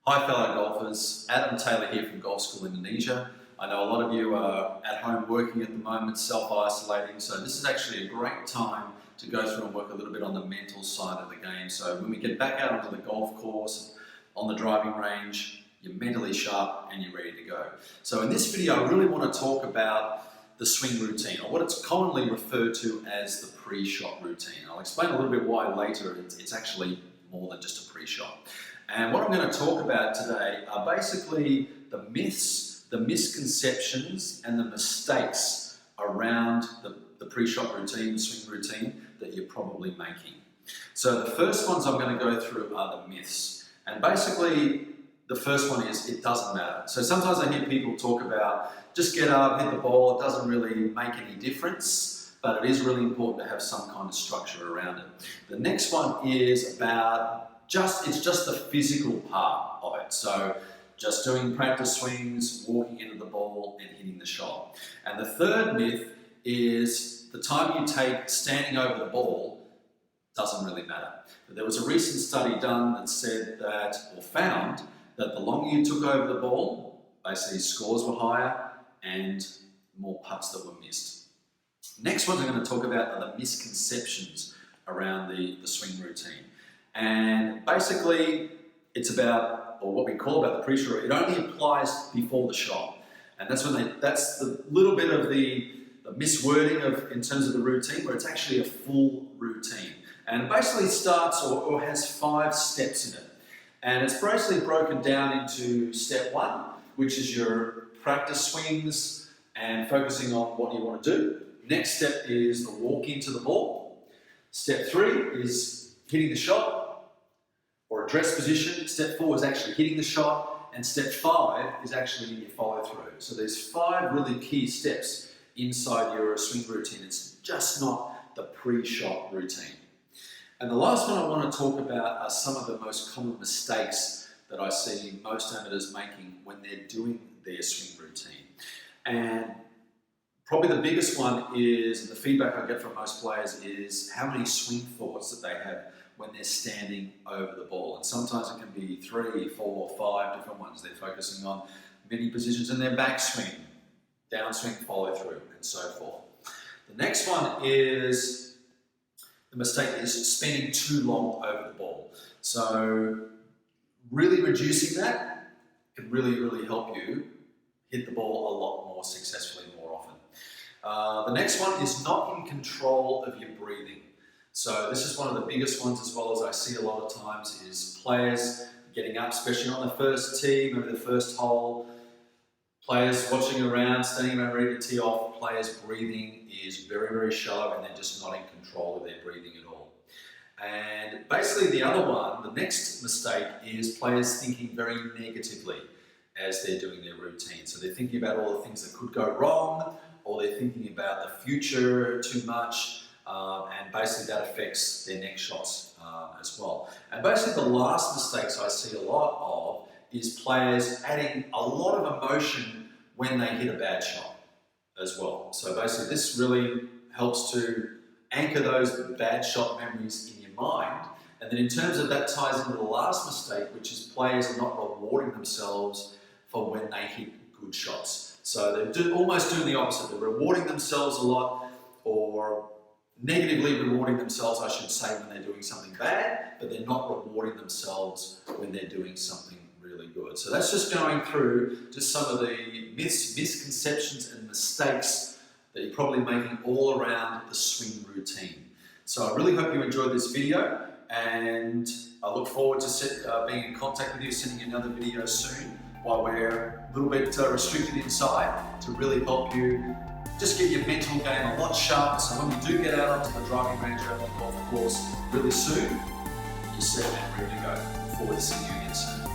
Hi fellow golfers, Adam Taylor here from Golf School Indonesia. I know a lot of you are at home working at the moment, self-isolating, so this is actually a great time to go through and work a little bit on the mental side of the game. So when we get back out onto the golf course, on the driving range, you're mentally sharp and you're ready to go. So in this video I really want to talk about the swing routine, or what it's commonly referred to as the pre-shot routine. I'll explain a little bit why later. It's actually more than just a pre-shot. And what I'm going to talk about today are basically the myths, the misconceptions and the mistakes around the pre-shot routine, the swing routine that you're probably making. So the first ones I'm going to go through are the myths. And basically the first one is it doesn't matter. So sometimes I hear people talk about just get up, hit the ball, it doesn't really make any difference, but it is really important to have some kind of structure around it. The next one is about it's just the physical part of it. So just doing practice swings, walking into the ball and hitting the shot. And the third myth is the time you take standing over the ball doesn't really matter. There was a recent study done that said that, or found, that the longer you took over the ball, basically scores were higher and more putts that were missed. Next one I'm going to talk about are the misconceptions around the swing routine. And basically it's about, or what we call about the pre-shot, it only applies before the shot. And that's the little bit of the miswording in terms of the routine, where it's actually a full routine. And it basically starts or has 5 steps in it. And it's basically broken down into step 1, which is your practice swings and focusing on what you want to do. Next step is the walk into the ball. Step 3 is hitting the shot or address position. Step 4 is actually hitting the shot. And step 5 is actually your follow through. So there's 5 really key steps inside your swing routine. It's just not the pre-shot routine. And the last one I want to talk about are some of the most common mistakes that I see most amateurs making when they're doing their swing routine. And probably the biggest one is, and the feedback I get from most players is how many swing thoughts that they have when they're standing over the ball. And sometimes it can be 3, 4, 5 different ones. They're focusing on many positions in their backswing, downswing, follow through, and so forth. The next one is, the mistake is spending too long over the ball. So really reducing that can really, really help you hit the ball a lot more successfully more often. The next one is not in control of your breathing. So this is one of the biggest ones, as well as I see a lot of times, is players getting up, especially on the first tee, maybe the first hole, players watching around, standing around ready to tee off, players' breathing is very, very shallow and they're just not in control of their breathing at all. And basically the other one, the next mistake, is players thinking very negatively as they're doing their routine. So they're thinking about all the things that could go wrong, or they're thinking about the future too much, and basically that affects their next shots as well. And basically the last mistakes I see a lot of is players adding a lot of emotion when they hit a bad shot as well. So basically this really helps to anchor those bad shot memories in your mind. And then in terms of that ties into the last mistake, which is players are not rewarding themselves for when they hit good shots. So they're almost doing the opposite. They're rewarding themselves a lot, or negatively rewarding themselves, I should say, when they're doing something bad, but they're not rewarding themselves when they're doing something really good. So that's just going through just some of the myths, misconceptions and mistakes that you're probably making all around the swing routine. So I really hope you enjoyed this video, and I look forward to being in contact with you, sending you another video soon, while we're a little bit restricted inside, to really help you just get your mental game a lot sharper, so when you do get out onto the driving range or the golf course really soon, you're set and ready to go. Look forward to seeing you again soon.